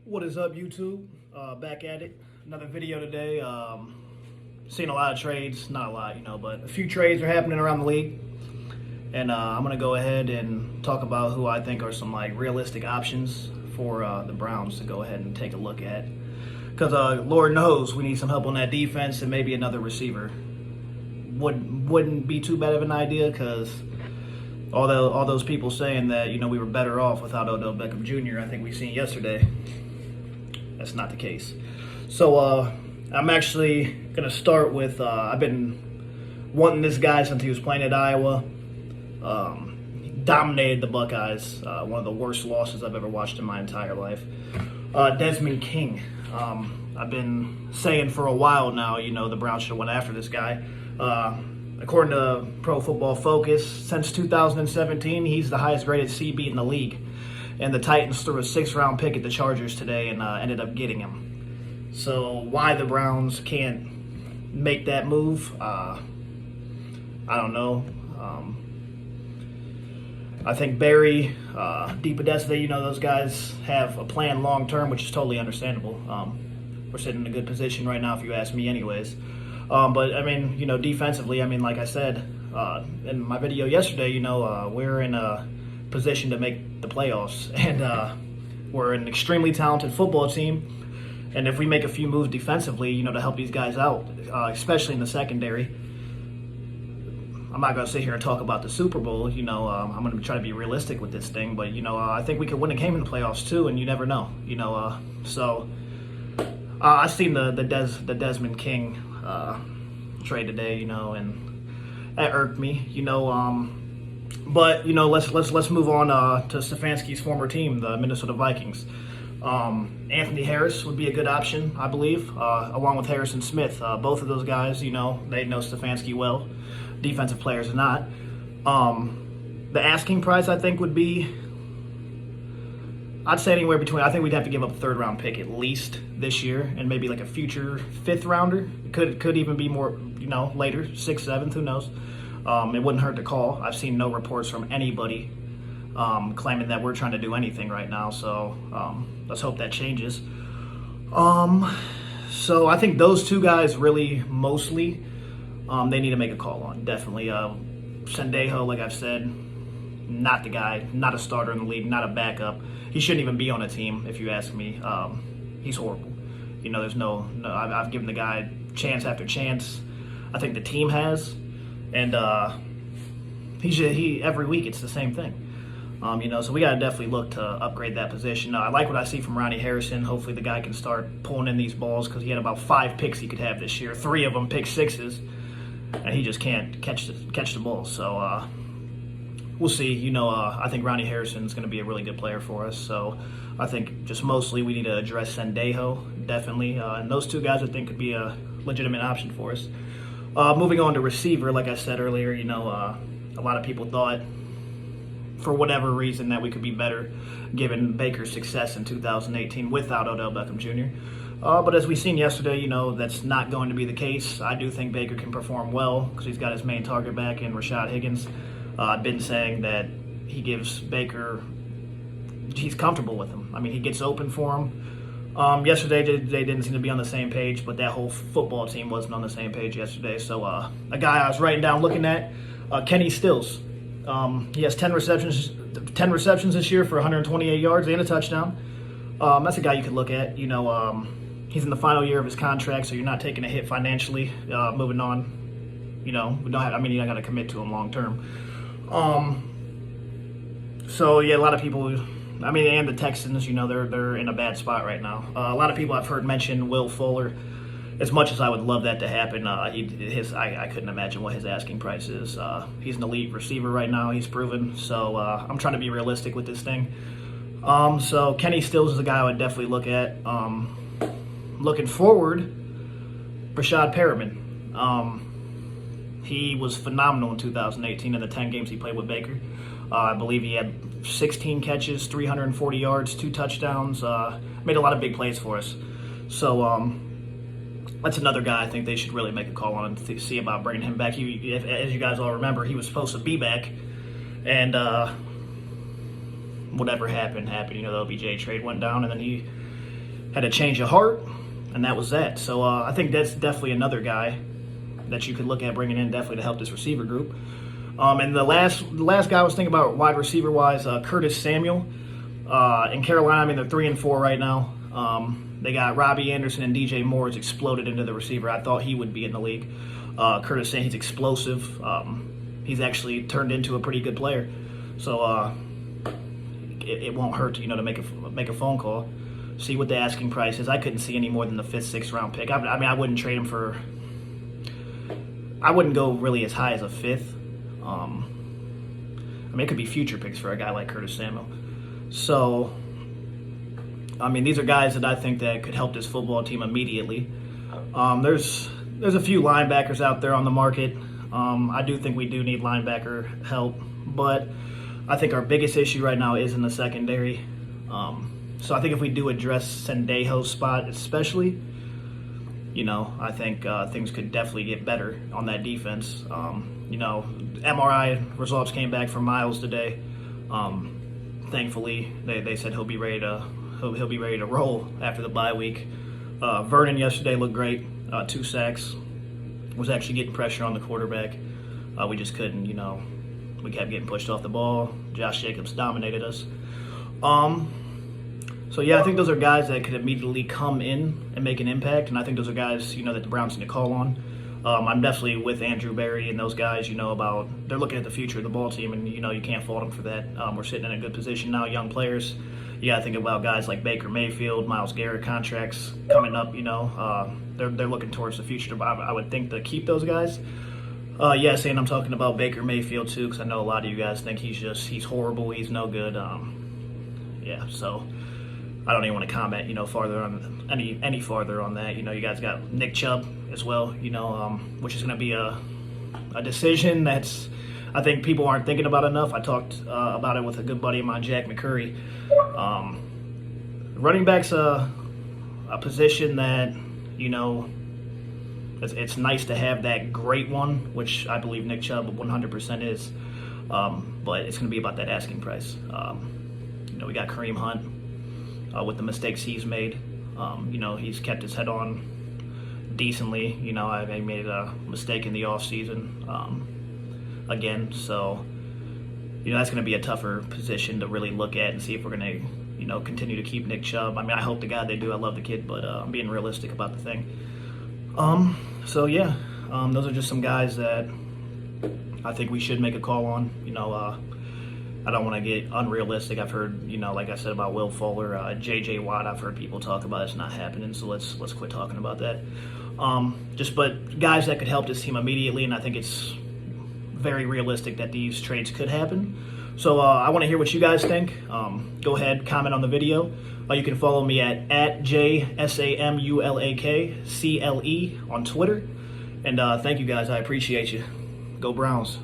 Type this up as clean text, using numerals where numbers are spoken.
What is up, YouTube? Back at it. Another video today. Seen a lot of trades, not a lot, but a few trades are happening around the league. And I'm going to go ahead and talk about who I think are some realistic options for the Browns to go ahead and take a look at. Because Lord knows we need some help on that defense and maybe another receiver. Wouldn't be too bad of an idea because all those people saying that we were better off without Odell Beckham Jr. I think we seen yesterday. That's not the case. So I'm actually gonna start with I've been wanting this guy since he was playing at Iowa. He dominated the Buckeyes. One of the worst losses I've ever watched in my entire life. Desmond King. I've been saying for a while now, the Browns should have went after this guy. According to Pro Football Focus, since 2017, he's the highest rated CB in the league. And the Titans threw a 6th-round pick at the Chargers today and ended up getting him. So why the Browns can't make that move, I don't know. I think Barry, DePodesta, those guys have a plan long-term, which is totally understandable. We're sitting in a good position right now, if you ask me anyways. But, defensively, like I said in my video yesterday, we're in a position to make the playoffs. And we're an extremely talented football team. And if we make a few moves defensively, to help these guys out, especially in the secondary, I'm not going to sit here and talk about the Super Bowl. I'm going to try to be realistic with this thing. But, I think we could win a game in the playoffs, too, and you never know. So I seen the Desmond King trade today, and that irked me, But let's move on to Stefanski's former team, the Minnesota Vikings. Anthony Harris would be a good option, I believe, along with Harrison Smith. Both of those guys, they know Stefanski well. Defensive players or not. The asking price, I think, would be, I'd say anywhere between, I think we'd have to give up a 3rd-round pick at least this year, and maybe like a future 5th-rounder. Could even be more, later, 6th, 7th, who knows. It wouldn't hurt to call. I've seen no reports from anybody claiming that we're trying to do anything right now, so let's hope that changes. So I think those two guys really mostly they need to make a call on, definitely. Sendejo, like I've said, not the guy, not a starter in the league, not a backup. He shouldn't even be on a team, if you ask me. He's horrible. There's no I've given the guy chance after chance. I think the team has. And he every week it's the same thing. So we got to definitely look to upgrade that position. I like what I see from Ronnie Harrison. Hopefully the guy can start pulling in these balls because he had about 5 picks he could have this year. 3 of them pick sixes, and he just can't catch the ball. So we'll see. I think Ronnie Harrison's going to be a really good player for us. So I think just mostly we need to address Sendejo, definitely. And those two guys I think could be a legitimate option for us. Moving on to receiver, like I said earlier, a lot of people thought, for whatever reason, that we could be better given Baker's success in 2018 without Odell Beckham Jr. But as we seen yesterday, that's not going to be the case. I do think Baker can perform well because he's got his main target back in Rashad Higgins. I've been saying that he gives Baker, he's comfortable with him. He gets open for him. Yesterday, they didn't seem to be on the same page, but that whole football team wasn't on the same page yesterday. So a guy I was writing down looking at, Kenny Stills. He has 10 receptions this year for 128 yards and a touchdown. That's a guy you could look at. He's in the final year of his contract, so you're not taking a hit financially. Moving on, we don't have. You're not going to commit to him long term. So yeah, a lot of people. And the Texans, they're in a bad spot right now. A lot of people I've heard mention Will Fuller. As much as I would love that to happen, I couldn't imagine what his asking price is. He's an elite receiver right now. He's proven. So I'm trying to be realistic with this thing. So Kenny Stills is a guy I would definitely look at. Looking forward, Rashad Perriman. He was phenomenal in 2018 in the 10 games he played with Baker. I believe he had 16 catches, 340 yards, 2 touchdowns. Made a lot of big plays for us. So that's another guy I think they should really make a call on to see about bringing him back. As you guys all remember, he was supposed to be back, and whatever happened. The OBJ trade went down, and then had a change of heart, and that was that. So I think that's definitely another guy that you could look at bringing in definitely to help this receiver group. And the last guy I was thinking about wide receiver wise, Curtis Samuel. In Carolina, I mean, they're 3-4 right now. They got Robbie Anderson and DJ Moore has exploded into the receiver. I thought he would be in the league. Curtis Samuel, he's explosive. He's actually turned into a pretty good player. So it won't hurt, to make a phone call, see what the asking price is. I couldn't see any more than the 5th, 6th round pick. I mean, I wouldn't trade him for. I wouldn't go really as high as a 5th. I mean, it could be future picks for a guy like Curtis Samuel. So, I mean, these are guys that I think that could help this football team immediately. There's a few linebackers out there on the market. I do think we do need linebacker help, but I think our biggest issue right now is in the secondary. So I think if we do address Sendejo's spot especially, I think things could definitely get better on that defense. MRI results came back for Miles today. Thankfully, they said he'll be ready to roll after the bye week. Vernon yesterday looked great, 2 sacks. Was actually getting pressure on the quarterback. We just couldn't, we kept getting pushed off the ball. Josh Jacobs dominated us. So yeah, I think those are guys that could immediately come in and make an impact, and I think those are guys, that the Browns need to call on. I'm definitely with Andrew Berry and those guys, about they're looking at the future of the ball team, and you can't fault them for that. We're sitting in a good position now, young players. You got to think about guys like Baker Mayfield, Myles Garrett contracts coming up. They're looking towards the future. I would think to keep those guys. Yes, and I'm talking about Baker Mayfield too, because I know a lot of you guys think he's horrible, he's no good. So I don't even want to comment, farther on any farther on that. You guys got Nick Chubb as well, which is going to be a decision that's I think people aren't thinking about enough. I talked about it with a good buddy of mine, Jack McCurry. Running back's a position that, it's nice to have that great one, which I believe Nick Chubb 100% is. But it's going to be about that asking price. We got Kareem Hunt with the mistakes he's made. He's kept his head on decently. I made a mistake in the offseason again. So, that's going to be a tougher position to really look at and see if we're going to, continue to keep Nick Chubb. I mean, I hope to God they do. I love the kid, but I'm being realistic about the thing. Those are just some guys that I think we should make a call on. I don't want to get unrealistic. I've heard, like I said about Will Fuller, J.J. Watt, I've heard people talk about it's not happening, so let's quit talking about that. But guys that could help this team immediately, and I think it's very realistic that these trades could happen. So I want to hear what you guys think. Go ahead, comment on the video. You can follow me at JSAMULAKCLE on Twitter. And thank you guys. I appreciate you. Go Browns.